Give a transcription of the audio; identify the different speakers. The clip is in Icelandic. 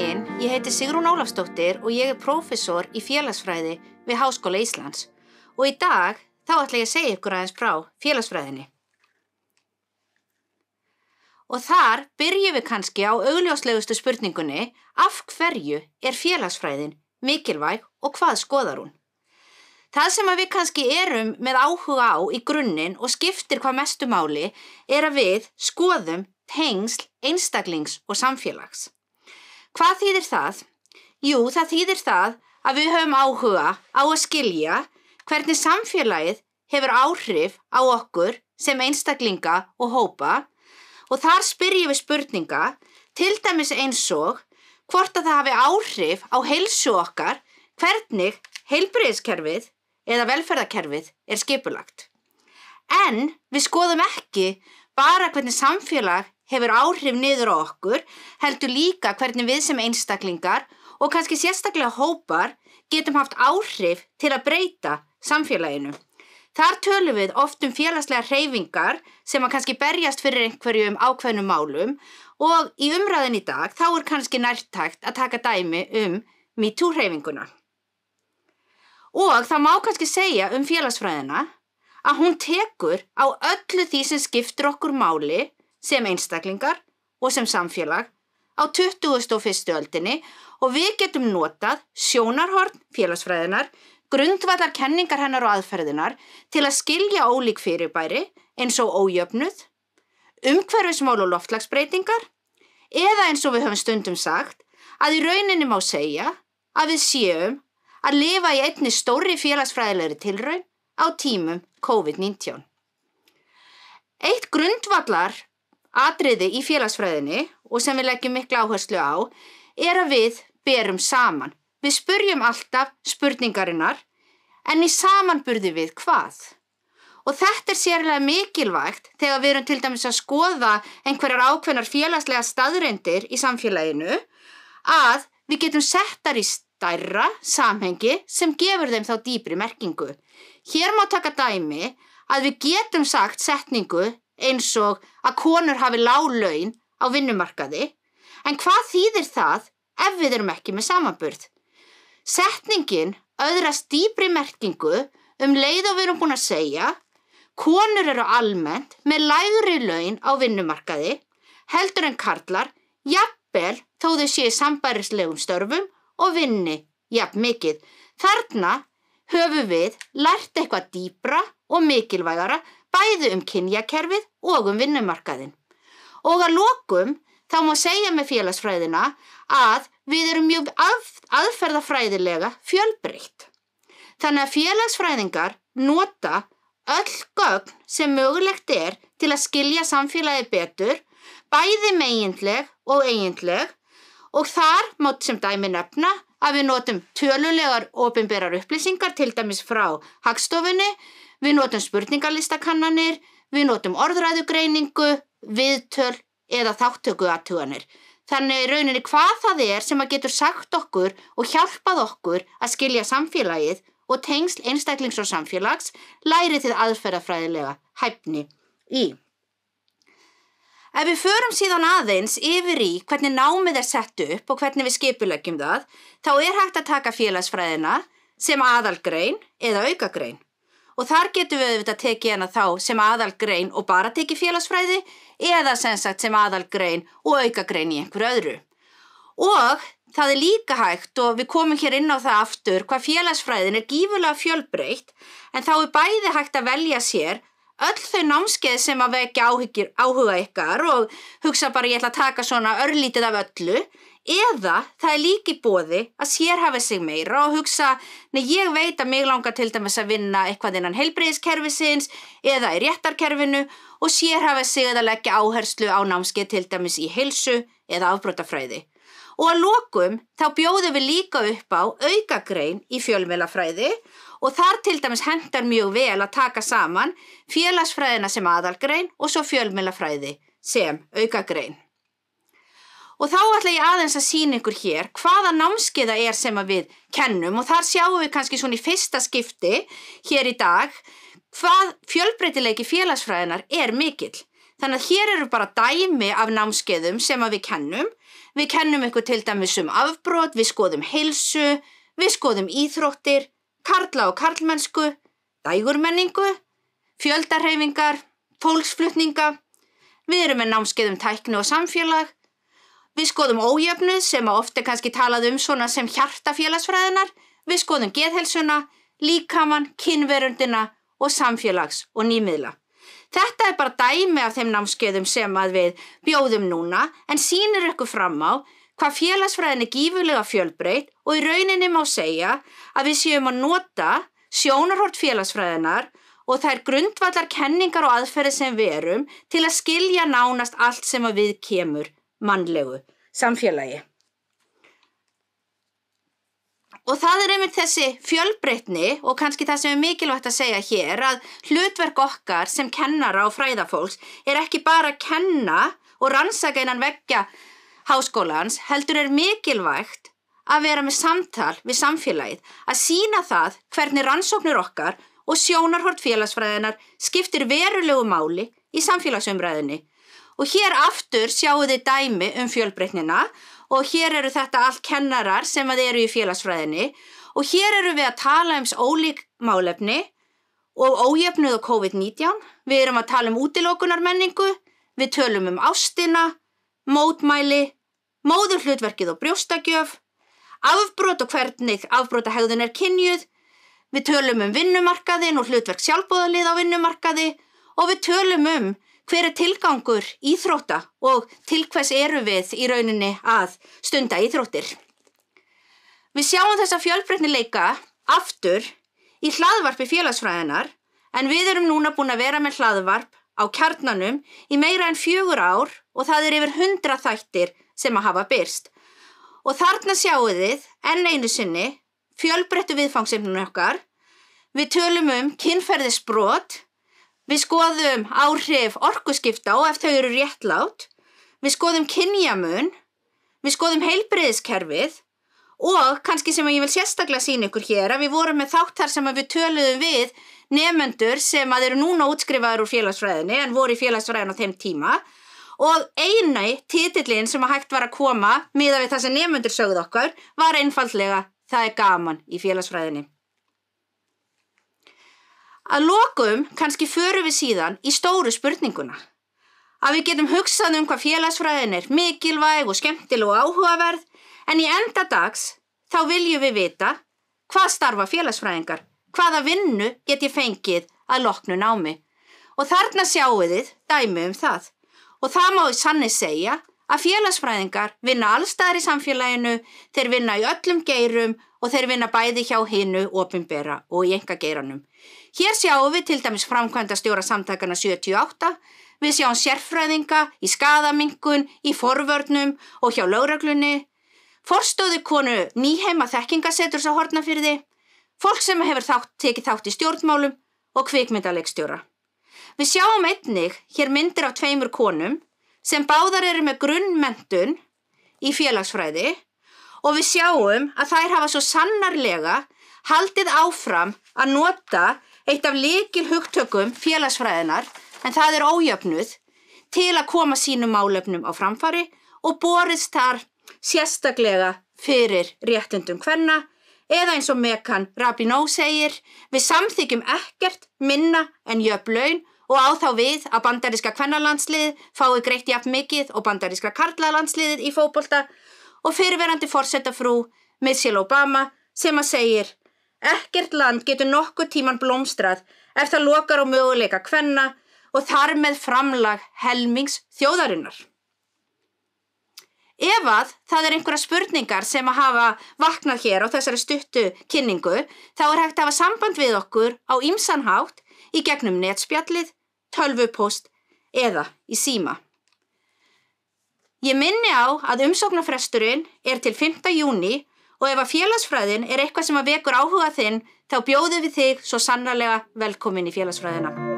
Speaker 1: daginn, ég heiti Sigrún Ólafsdóttir og ég prófessor í félagsfræði við Háskóla Íslands. Og í dag þá ætla ég að segja ykkur aðeins frá félagsfræðinni. Og þar byrjum við kannski á augljóslegustu spurningunni, af hverju er félagsfræðin mikilvæg og hvað skoðar hún? Það sem við kannski erum með áhuga á í grunninn og skiptir hvað mestu máli er að við skoðum tengsl einstaklings og samfélags. Hvað þýðir það? Jú, það þýðir það að við höfum áhuga á að skilja hvernig samfélagið hefur áhrif á okkur sem einstaklinga og hópa og þar spyrjum við spurninga, til dæmis eins og hvort að það hafi áhrif á heilsu okkar, hvernig heilbrigðiskerfið eða velferðarkerfið er skipulagt. En við skoðum ekki bara hvernig samfélag hefur áhrif niður á okkur, heldur líka hvernig við sem einstaklingar og kannski sérstaklega hópar getum haft áhrif til að breyta samfélaginu. Þar tölum við oft félagslegar hreyfingar sem að kannski berjast fyrir einhverjum ákveðnum málum og í umræðin í dag þá er kannski nærtækt að taka dæmi MeToo-hreyfinguna. Og það má kannski segja félagsfræðina að hún tekur á öllu því sem skiptir okkur máli sem einstaklingar og sem samfélag á 21. öldinni og við getum notað sjónarhorn félagsfræðinar, grundvallar kenningar hennar og aðferðinar til að skilja ólík fyrirbæri eins og ójöfnuð, umhverfismál og loftslagsbreytingar eða eins og við höfum stundum sagt að í rauninni má segja að við séum að lifa í einni stórri félagsfræðilegri tilraun á tímum COVID-19. Eitt grundvallar atriði í félagsfræðinni og sem við leggjum mikla áherslu á er að við berum saman. Við spyrjum alltaf spurningarinnar en í samanburði við hvað? Og þetta er sérlega mikilvægt þegar við erum til dæmis að skoða einhverjar ákveðnar félagslega staðreyndir í samfélaginu að við getum sett þær í stærra samhengi sem gefur þeim þá dýpri merkingu. Hér má taka dæmi að við getum sagt setningu eins og að konur hafi lág laun á vinnumarkaði, en hvað þýðir það ef við erum ekki með samanburð? Setningin öðrast dýpri merkingu leið og við erum búin að segja konur eru almennt með lægri laun á vinnumarkaði heldur en karlar, jafnvel þó þau séu í sambærilegum störfum og vinni jafn mikið. Þarna höfum við lært eitthvað dýpra og mikilvægara bæði kynjakerfið og vinnumarkaðinn. Og að lokum þá má segja með félagsfræðina að við erum mjög aðferðafræðilega fjölbreytt. Þannig að félagsfræðingar nota öll gögn sem mögulegt er til að skilja samfélagið betur, bæði megindleg og eigindleg og þar má sem dæmi nefna að við notum tölulegar opinberar upplýsingar, til dæmis frá Hagstofunni, við notum spurningalistakannanir, við notum orðræðugreiningu, viðtöl eða þátttökuathuganir. Þannig í rauninni hvað það er sem að getur sagt okkur og hjálpað okkur að skilja samfélagið og tengsl einstaklings og samfélags lærið þið aðferðafræðilega hæfni í. Ef við förum síðan aðeins yfir í hvernig námið er sett upp og hvernig við skipuleggjum það, þá er hægt að taka félagsfræðina sem aðalgrein eða aukagrein. Og þar getum við auðvitað tekið hana þá sem aðalgrein og bara tekið félagsfræði eða sem aðalgrein og aukagrein í einhverju öðru. Og það er líka hægt og við komum hér inn á það aftur hvað félagsfræðin er gífurlega fjölbreytt en þá er bæði hægt að velja sér öll þau námskeið sem að vekja áhuga ykkar og hugsa bara ég ætla að taka svona örlítið af öllu eða það er líka í boði að sérhæfa sig meira og hugsa ég veit að mig langar til dæmis að vinna eitthvað innan heilbrigðiskerfisins eða í réttarkerfinu og sérhæfa sig eða leggja áherslu á námskeið til dæmis í heilsu eða afbrotafræði. Og að lokum þá bjóðum við líka upp á aukagrein í fjölmiðlafræði og þar til dæmis hentar mjög vel að taka saman félagsfræðina sem aðalgrein og svo fjölmiðlafræði sem aukagrein. Og þá ætla ég aðeins að sýna ykkur hér hvaða námskeiða er sem að við kennum og þar sjáum við kannski svona í fyrsta skipti hér í dag hvað fjölbreytileiki félagsfræðinar er mikill. Þannig að hér eru bara dæmi af námskeiðum sem að við kennum. Við kennum ykkur til dæmis afbrot, við skoðum heilsu, við skoðum íþróttir, karla og karlmennsku, dægurmenningu, fjöldahreyfingar, fólksflutninga. Við erum með námskeið tækni og samfélag. Við skoðum ójöfnuð sem að oft kannski talað svona sem hjartafélagsfræðinar. Við skoðum geðheilsuna, líkamann, kynverundina og samfélags- og nýmiðla. Þetta bara dæmi af þeim námskeiðum sem að við bjóðum núna en sýnir ykkur fram á hvað félagsfræðin gífurlega fjölbreytt og í rauninni má segja að við séum að nota sjónarhorn félagsfræðinar og þær grundvallar kenningar og aðferðir sem við erum til að skilja nánast allt sem að við kemur mannlegu samfélagi. Og það einmitt þessi fjölbreytni og kannski það sem mikilvægt að segja hér að hlutverk okkar sem kennara og fræðafólks ekki bara að kenna og rannsaka innan veggja háskólans, heldur mikilvægt að vera með samtal við samfélagið, að sýna það hvernig rannsóknir okkar og sjónarhorn félagsfræðinar skiptir verulegu máli í samfélagsumræðinni. Og hér aftur sjáu þið dæmi fjölbreytnina og hér eru þetta allt kennarar sem að eru í félagsfræðinni og hér eru við að tala ólík málefni og ójöfnuð og COVID-19. Við erum að tala útilokunarmenningu, við tölum ástina, mótmæli, móðurhlutverkið og brjóstagjöf, afbrot og hvernig afbrotahegðun kynjuð, við tölum vinnumarkaðinn og hlutverk sjálfboðaliða á vinnumarkaði og við tölum hver tilgangur íþrótta og til hvers eru við í rauninni að stunda íþróttir. Við sjáum þessa fjölbreytnileika aftur í hlaðvarpi félagsfræðinar en við erum núna búin að vera með hlaðvarp á Kjarnanum í meira en 4 ár og það yfir 100 þættir sem að hafa birst. Og þarna sjáum þið enn einu sinni fjölbreyttu viðfangsefninu okkar. Við tölum kynferðisbrot. Við skoðum áhrif orkuskipta og ef þau eru réttlát. Við skoðum kynjamun. Við skoðum heilbrigðiskerfið og kannski sem ég vil sérstaklega sýna ykkur hér að við vorum með þátt þar sem að við töluðum við nemendur sem að eru núna útskrifaðir úr félagsfræðinni en voru í félagsfræðin á þeim tíma og eini titillinn sem að hægt var að koma miðað við það sem nemendur sögðu okkar var einfaldlega það gaman í félagsfræðinni. Að lokum kannski förum við síðan í stóru spurninguna. Að við getum hugsað hvað félagsfræðin mikilvæg og skemmtileg og áhugaverð, en í enda dags þá viljum við vita hvað starfa félagsfræðingar, hvaða vinnu get ég fengið að loknu námi. Og þarna sjáum við dæmi það. Og það má í sanni segja að félagsfræðingar vinna allstaðar í samfélaginu, þeir vinna í öllum geirum og þeir vinna bæði hjá hinu opinbera og í einkageiranum. Hér sjáum við til dæmis framkvæmdastjóra samtakanna 78, við sjáum sérfræðinga í skaðaminnkun, í forvörnum og hjá lögreglunni, forstöðukonu Nýheima þekkingaseturs á Hornafirði, fólk sem hefur tekið þátt í stjórnmálum og kvikmyndaleikstjóra. Við sjáum einnig hér myndir af 2 konum sem báðar eru með grunnmenntun í félagsfræði og við sjáum að þær hafa svo sannarlega haldið áfram að nota eitt af lykilhugtökum félagsfræðinar, en það ójöfnuð, til að koma sínum málefnum á framfæri og borist þar sérstaklega fyrir réttindum kvenna, eða eins og Mekan Rapinoe segir, við samþykjum ekkert minna en jöfn laun og á þá við að bandaríska kvennalandsliðið fái greitt jafn mikið og bandaríska karlalandsliðið í fótbolta og fyrrverandi forsetafrú Michelle Obama sem að segir ekkert land getur nokkuð tíman blómstrað ef það lokar á möguleika kvenna og þar með framlag helmings þjóðarinnar. Ef að það einhverjar spurningar sem að hafa vaknað hér á þessari stuttu kynningu, þá hægt að hafa samband við okkur á ýmsan hátt í gegnum netspjallið, tölvupóst eða í síma. Ég minni á að umsóknarfresturinn til 5. júní og ef að félagsfræðin eitthvað sem að vekur áhuga þinn, þá bjóðum við þig svo sannarlega velkomin í félagsfræðina.